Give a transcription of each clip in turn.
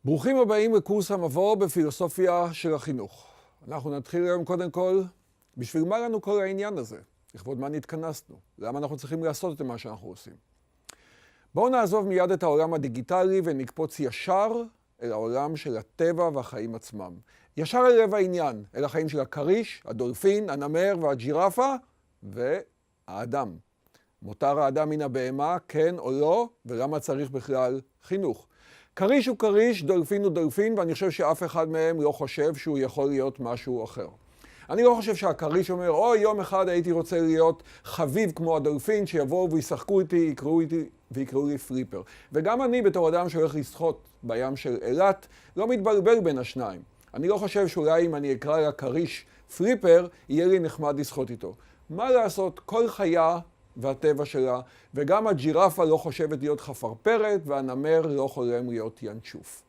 ברוכים הבאים לקורס המבוא בפילוסופיה של החינוך. אנחנו נתחיל היום קודם כל, בשביל מה לנו כל העניין הזה? לכבוד מה נתכנסנו? למה אנחנו צריכים לעשות את מה שאנחנו עושים? בואו נעזוב מיד את העולם הדיגיטלי ונקפוץ ישר אל העולם של הטבע והחיים עצמם. ישר אל לב העניין, אל החיים של הכריש, הדולפין, הנמר והג'ירפה והאדם. מותר האדם מן הבהמה, כן או לא, ולמה צריך בכלל חינוך? כריש הוא כריש, דולפין הוא דולפין, ואני חושב שאף אחד מהם לא חושב שהוא יכול להיות משהו אחר. אני לא חושב שהכריש אומר, יום אחד הייתי רוצה להיות חביב כמו הדולפין, שיבואו וישחקו איתי, יקראו איתי ויקראו לי פליפר. וגם אני בתור אדם שהולך לשחות בים של אילת, לא מתבלבל בין השניים. אני לא חושב שאולי אם אני אקרא לכריש פליפר, יהיה לי נחמד לשחות איתו. מה לעשות? כל חיה והטבע שלה, וגם הג'ירפה לא חושבת להיות חפרפרת, והנמר לא חולם להיות ינשוף.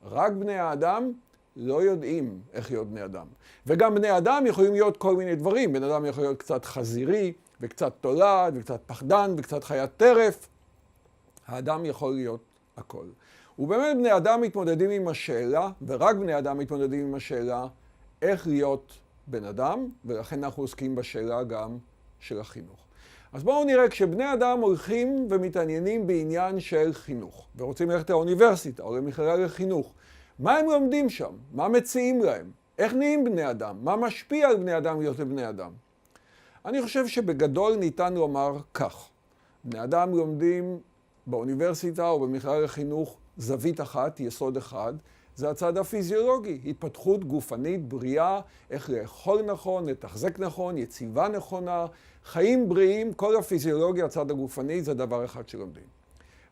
רק בני האדם לא יודעים איך להיות בני אדם. וגם בני אדם יכולים להיות כל מיני דברים. בן אדם יכול להיות קצת חזירי, וקצת תולד, וקצת פחדן, וקצת חיית טרף. האדם יכול להיות הכל. ובאמת בני אדם מתמודדים עם השאלה, ורק בני אדם מתמודדים עם השאלה, איך להיות בן אדם, ולכן אנחנו עוסקים בשאלה גם של החינוך. אז בואו נראה, כשבני אדם הולכים ומתעניינים בעניין של חינוך, ורוצים ללכת לאוניברסיטה או למכללה לחינוך, מה הם לומדים שם? מה מציעים להם? איך נהיים בני אדם? מה משפיע על בני אדם להיות בני אדם? אני חושב שבגדול ניתן לומר כך. בני אדם לומדים באוניברסיטה או במכללה לחינוך זווית אחת, יסוד אחד, זה הצד הפיזיולוגי, התפתחות גופנית, בריאה, איך לאכול נכון, לתחזק נכון, יציבה נכונה, חיים בריאים, כל הפיזיולוגיה, הצד הגופני, זה דבר אחד שלומדים.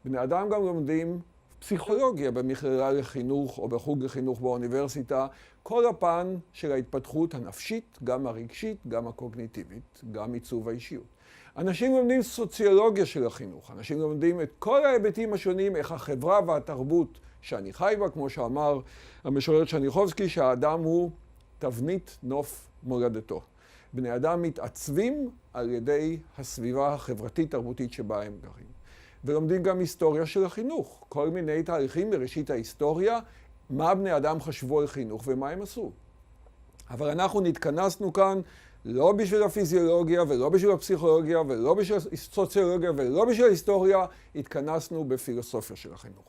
בני אדם גם לומדים פסיכולוגיה במכללה לחינוך או בחוג לחינוך באוניברסיטה, כל הפן של ההתפתחות הנפשית, גם הרגשית, גם הקוגניטיבית, גם עיצוב האישיות. אנשים לומדים סוציולוגיה של החינוך, אנשים לומדים את כל ההיבטים השונים, איך החברה והתרבות שאני חי בה, כמו שאמר המשורר צ'רניחובסקי, שהאדם הוא תבנית נוף מולדתו. בני אדם מתעצבים על ידי הסביבה החברתית-תרבותית שבה הם גרים. ולומדים גם היסטוריה של החינוך, כל מיני תהליכים בראשית ההיסטוריה, מה בני אדם חשבו על חינוך ומה הם עשו. אבל אנחנו נתכנסנו כאן לא בשביל הפיזיולוגיה ולא בשביל הפסיכולוגיה ולא בשביל הסוציולוגיה ולא בשביל ההיסטוריה, התכנסנו בפילוסופיה של החינוך.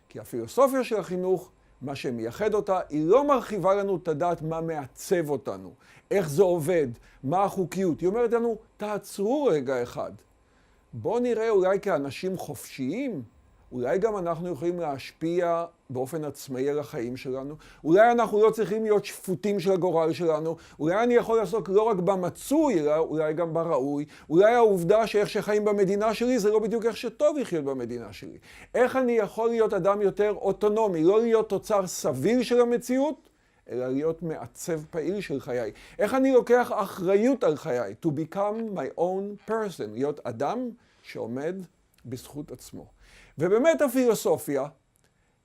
כי הפילוסופיה של החינוך, מה שמייחד אותה, היא לא מרחיבה לנו את הדעת מה מעצב אותנו, איך זה עובד, מה החוקיות. היא אומרת לנו, תעצרו רגע אחד. בואו נראה אולי כאנשים חופשיים, אולי גם אנחנו יכולים להשפיע באופן עצמאי על החיים שלנו. אולי אנחנו לא צריכים להיות שפוטים של הגורל שלנו. אולי אני יכול לעסוק לא רק במצוי, אלא אולי גם בראוי. אולי העובדה שאיך שחיים במדינה שלי זה לא בדיוק איך שטוב לחיות במדינה שלי. איך אני יכול להיות אדם יותר אוטונומי, לא להיות תוצר סביר של המציאות, אלא להיות מעצב פעיל של חיי. איך אני לוקח אחריות על חיי? To become my own person, להיות אדם שעומד בזכות עצמו. ובאמת הפילוסופיה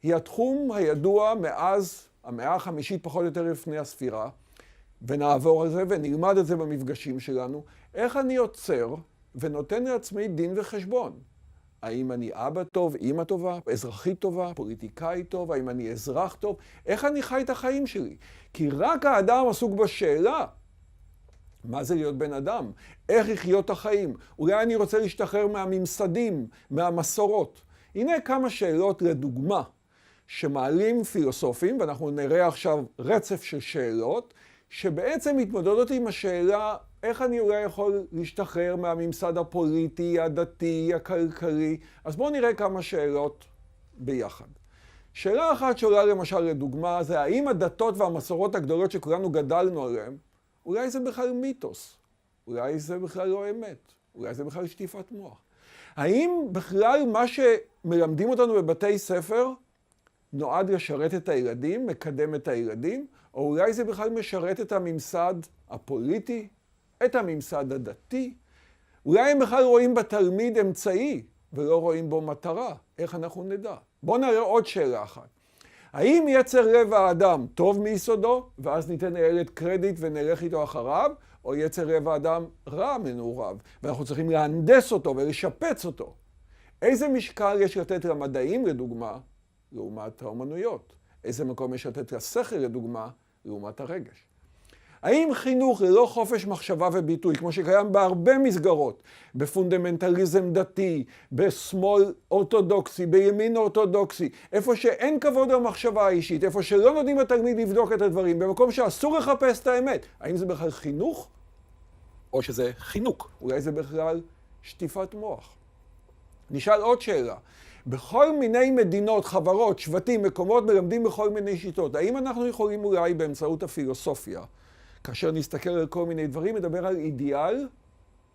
היא התחום הידוע מאז המאה החמישית פחות או יותר לפני הספירה, ונעבור על זה ונלמד את זה במפגשים שלנו, איך אני יוצר ונותן לעצמי דין וחשבון. האם אני אבא טוב, אמא טובה, אזרחית טובה, פוליטיקאי טוב, האם אני אזרח טוב, איך אני חי את החיים שלי? כי רק האדם עסוק בשאלה, מה זה להיות בן אדם? איך לחיות את החיים? אולי אני רוצה להשתחרר מהממסדים, מהמסורות. הנה כמה שאלות לדוגמה שמעלים פילוסופים, ואנחנו נראה עכשיו רצף של שאלות, שבעצם מתמודדות עם השאלה איך אני אולי יכול להשתחרר מהממסד הפוליטי, הדתי, הכלכלי. אז בואו נראה כמה שאלות ביחד. שאלה אחת שעולה למשל לדוגמה זה האם הדתות והמסורות הגדולות שכולנו גדלנו עליהן, אולי זה בכלל מיתוס, אולי זה בכלל לא אמת, אולי זה בכלל שטיפת מוח. האם בכלל מה שמלמדים אותנו בבתי ספר נועד לשרת את הילדים, מקדם את הילדים, או אולי זה בכלל משרת את הממסד הפוליטי, את הממסד הדתי? אולי הם בכלל רואים בתלמיד אמצעי ולא רואים בו מטרה. איך אנחנו נדע? בואו נראה עוד שאלה אחת. האם יצר לב האדם טוב מיסודו, ואז ניתן לילד קרדיט ונלך איתו אחריו, או יצר לב האדם רע מנעוריו, ואנחנו צריכים להנדס אותו ולשפץ אותו? איזה משקל יש לתת למדעים, לדוגמה, לעומת האומנויות? איזה מקום יש לתת לשכל לדוגמה לעומת הרגש? האם חינוך ללא חופש מחשבה וביטוי, כמו שקיים בהרבה מסגרות, בפונדמנטליזם דתי, בשמאל אורתודוקסי, בימין אורתודוקסי, איפה שאין כבוד למחשבה האישית, איפה שלא נותנים לתלמיד לבדוק את הדברים, במקום שאסור לחפש את האמת, האם זה בכלל חינוך? או שזה חינוק? אולי זה בכלל שטיפת מוח. נשאל עוד שאלה. בכל מיני מדינות, חברות, שבטים, מקומות מלמדים בכל מיני שיטות. האם אנחנו יכולים אולי באמצעות הפילוסופיה, כאשר נסתכל על כל מיני דברים, מדבר על אידיאל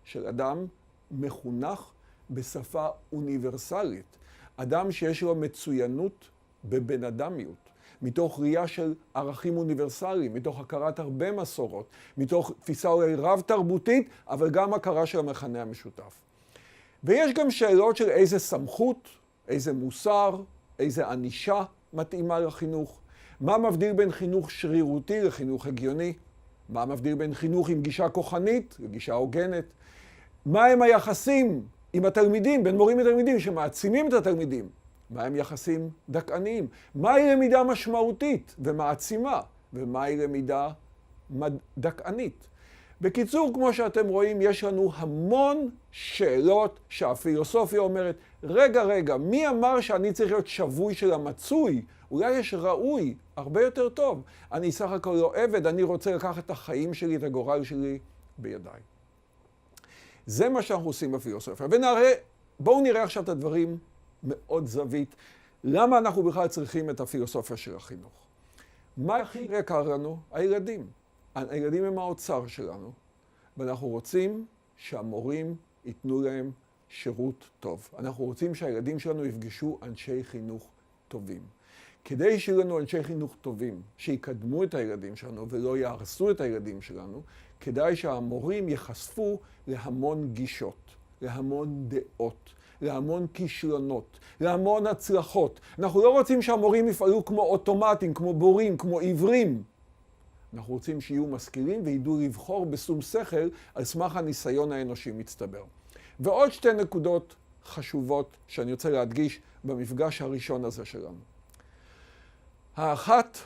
של אדם מחונך בשפה אוניברסלית. אדם שיש לו מצוינות בבן אדמיות, מתוך ראייה של ערכים אוניברסליים, מתוך הכרת הרבה מסורות, מתוך תפיסה אולי רב תרבותית, אבל גם הכרה של המכנה המשותף. ויש גם שאלות של איזה סמכות, איזה מוסר, איזה ענישה מתאימה לחינוך. מה מבדיל בין חינוך שרירותי לחינוך הגיוני? מה מבדיל בין חינוך עם גישה כוחנית לגישה הוגנת? מה הם היחסים עם התלמידים, בין מורים לתלמידים שמעצימים את התלמידים? מה הם יחסים דכאניים? מהי למידה משמעותית ומעצימה? ומהי למידה דכאנית? בקיצור, כמו שאתם רואים, יש לנו המון שאלות שהפילוסופיה אומרת, רגע, מי אמר שאני צריך להיות שבוי של המצוי? אולי יש ראוי, הרבה יותר טוב. אני סך הכל לא עבד, אני רוצה לקחת את החיים שלי, את הגורל שלי בידיי. זה מה שאנחנו עושים בפילוסופיה. בואו נראה עכשיו את הדברים מאוד זווית. למה אנחנו בכלל צריכים את הפילוסופיה של החינוך? מה הכי יקר לנו? הילדים. הילדים הם האוצר שלנו, ואנחנו רוצים שהמורים ייתנו להם שירות טוב. אנחנו רוצים שהילדים שלנו יפגשו אנשי חינוך טובים. כדי שיהיו לנו אנשי חינוך טובים, שיקדמו את הילדים שלנו ולא יהרסו את הילדים שלנו, כדאי שהמורים ייחשפו להמון גישות, להמון דעות, להמון כישלונות, להמון הצלחות. אנחנו לא רוצים שהמורים יפעלו כמו אוטומטים, כמו בורים, כמו עיוורים. אנחנו רוצים שיהיו משכילים וידעו לבחור בשום שכל על סמך הניסיון האנושי מצטבר. ועוד שתי נקודות חשובות שאני רוצה להדגיש במפגש הראשון הזה שלנו. האחת,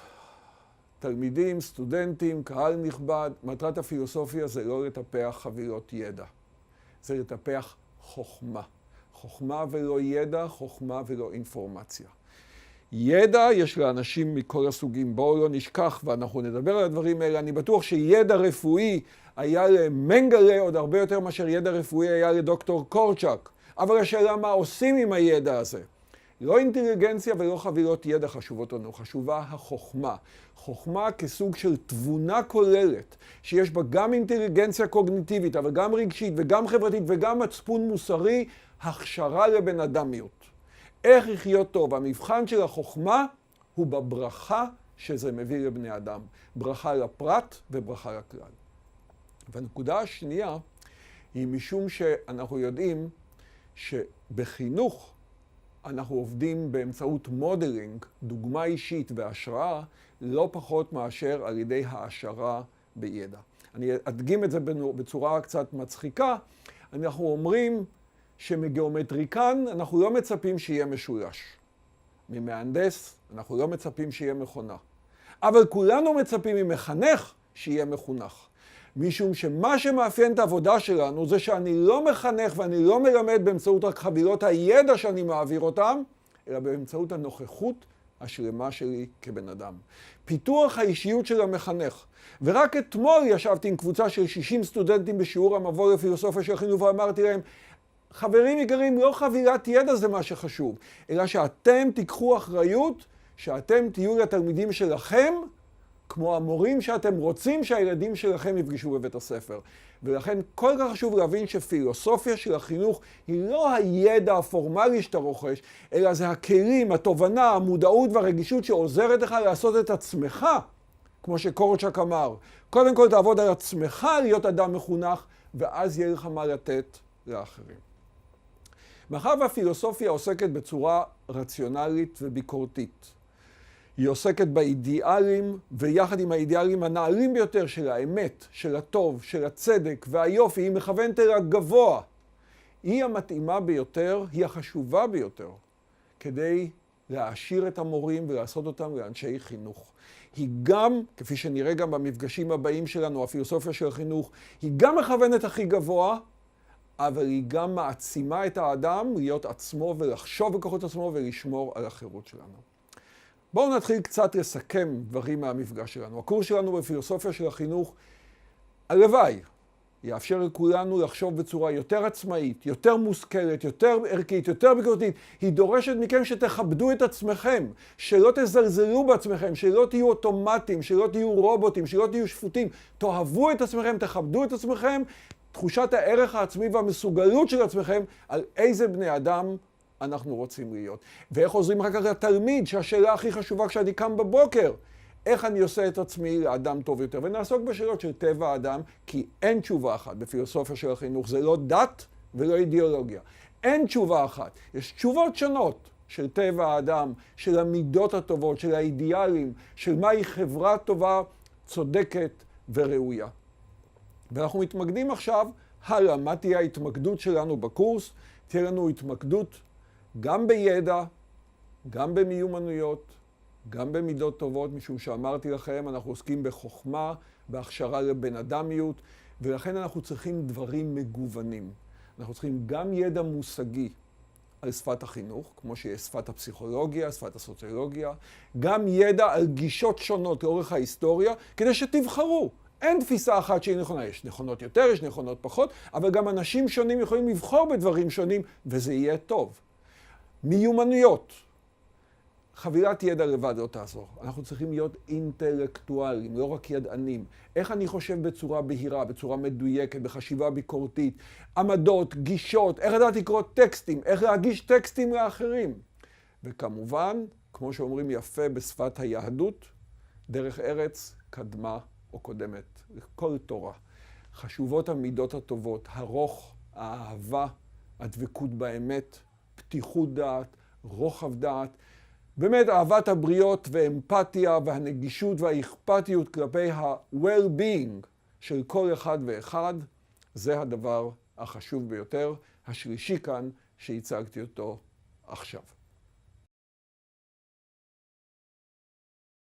תלמידים, סטודנטים, קהל נכבד, מטרת הפילוסופיה זה לא לטפח חבילות ידע. זה לטפח חוכמה. חוכמה ולא ידע, חוכמה ולא אינפורמציה. ידע יש לאנשים מכל הסוגים, בואו לא נשכח, ואנחנו נדבר על הדברים האלה. אני בטוח שידע רפואי היה למנגלה עוד הרבה יותר מאשר ידע רפואי היה לדוקטור קורצ'אק. אבל השאלה מה עושים עם הידע הזה? לא אינטליגנציה ולא חבילות ידע חשובות לנו, חשובה החוכמה. חוכמה כסוג של תבונה כוללת, שיש בה גם אינטליגנציה קוגניטיבית, אבל גם רגשית וגם חברתית וגם מצפון מוסרי, הכשרה לבן אדמיות. איך לחיות טוב? המבחן של החוכמה הוא בברכה שזה מביא לבני אדם. ברכה לפרט וברכה לכלל. והנקודה השנייה היא משום שאנחנו יודעים שבחינוך אנחנו עובדים באמצעות מודלינג, דוגמה אישית והשראה, לא פחות מאשר על ידי העשרה בידע. אני אדגים את זה בצורה קצת מצחיקה. אנחנו אומרים שמגיאומטריקן אנחנו לא מצפים שיהיה משולש. ממהנדס אנחנו לא מצפים שיהיה מכונה. אבל כולנו מצפים ממחנך שיהיה מחונך. משום שמה שמאפיין את העבודה שלנו זה שאני לא מחנך ואני לא מלמד באמצעות רק חבילות הידע שאני מעביר אותם, אלא באמצעות הנוכחות השלמה שלי כבן אדם. פיתוח האישיות של המחנך. ורק אתמול ישבתי עם קבוצה של 60 סטודנטים בשיעור המבוא לפילוסופיה של החינוך ואמרתי להם, חברים יקרים, לא חבילת ידע זה מה שחשוב, אלא שאתם תיקחו אחריות, שאתם תהיו לתלמידים שלכם, כמו המורים שאתם רוצים שהילדים שלכם יפגשו בבית הספר. ולכן כל כך חשוב להבין שפילוסופיה של החינוך היא לא הידע הפורמלי שאתה רוכש, אלא זה הכלים, התובנה, המודעות והרגישות שעוזרת לך לעשות את עצמך, כמו שקורצ'אק אמר. קודם כל תעבוד על עצמך להיות אדם מחונך, ואז יהיה לך מה לתת לאחרים. מאחר והפילוסופיה עוסקת בצורה רציונלית וביקורתית, היא עוסקת באידיאלים, ויחד עם האידיאלים הנעלים ביותר של האמת, של הטוב, של הצדק והיופי, היא מכוונת אל הגבוה. היא המתאימה ביותר, היא החשובה ביותר, כדי להעשיר את המורים ולעשות אותם לאנשי חינוך. היא גם, כפי שנראה גם במפגשים הבאים שלנו, הפילוסופיה של החינוך, היא גם מכוונת הכי גבוה, אבל היא גם מעצימה את האדם להיות עצמו ולחשוב בכוחות עצמו ולשמור על החירות שלנו. בואו נתחיל קצת לסכם דברים מהמפגש שלנו. הקורס שלנו בפילוסופיה של החינוך, הלוואי, יאפשר לכולנו לחשוב בצורה יותר עצמאית, יותר מושכלת, יותר ערכית, יותר ביקורתית. היא דורשת מכם שתכבדו את עצמכם, שלא תזלזלו בעצמכם, שלא תהיו אוטומטים, שלא תהיו רובוטים, שלא תהיו שפוטים. תאהבו את עצמכם, תכבדו את עצמכם, תחושת הערך העצמי והמסוגלות של עצמכם על איזה בני אדם אנחנו רוצים להיות. ואיך עוזרים אחר כך לתלמיד, שהשאלה הכי חשובה כשאני קם בבוקר, איך אני עושה את עצמי לאדם טוב יותר? ונעסוק בשאלות של טבע האדם, כי אין תשובה אחת בפילוסופיה של החינוך. זה לא דת ולא אידיאולוגיה. אין תשובה אחת. יש תשובות שונות של טבע האדם, של המידות הטובות, של האידיאלים, של מהי חברה טובה, צודקת וראויה. ואנחנו מתמקדים עכשיו הלאה, מה תהיה ההתמקדות שלנו בקורס? תהיה לנו התמקדות גם בידע, גם במיומנויות, גם במידות טובות, משום שאמרתי לכם, אנחנו עוסקים בחוכמה, בהכשרה לבן אדמיות, ולכן אנחנו צריכים דברים מגוונים. אנחנו צריכים גם ידע מושגי על שפת החינוך, כמו שיש שפת הפסיכולוגיה, שפת הסוציולוגיה, גם ידע על גישות שונות לאורך ההיסטוריה, כדי שתבחרו. אין תפיסה אחת שהיא נכונה, יש נכונות יותר, יש נכונות פחות, אבל גם אנשים שונים יכולים לבחור בדברים שונים, וזה יהיה טוב. מיומנויות. חבילת ידע לבד לא תעזור. אנחנו צריכים להיות אינטלקטואלים, לא רק ידענים. איך אני חושב בצורה בהירה, בצורה מדויקת, בחשיבה ביקורתית, עמדות, גישות, איך לדעת לקרוא טקסטים, איך להגיש טקסטים לאחרים. וכמובן, כמו שאומרים יפה בשפת היהדות, דרך ארץ קדמה או קודמת, כל תורה. חשובות המידות הטובות, הרוך, האהבה, הדבקות באמת, פתיחות דעת, רוחב דעת, באמת אהבת הבריות ואמפתיה והנגישות והאכפתיות כלפי ה-well-being של כל אחד ואחד, זה הדבר החשוב ביותר, השלישי כאן שהצגתי אותו עכשיו.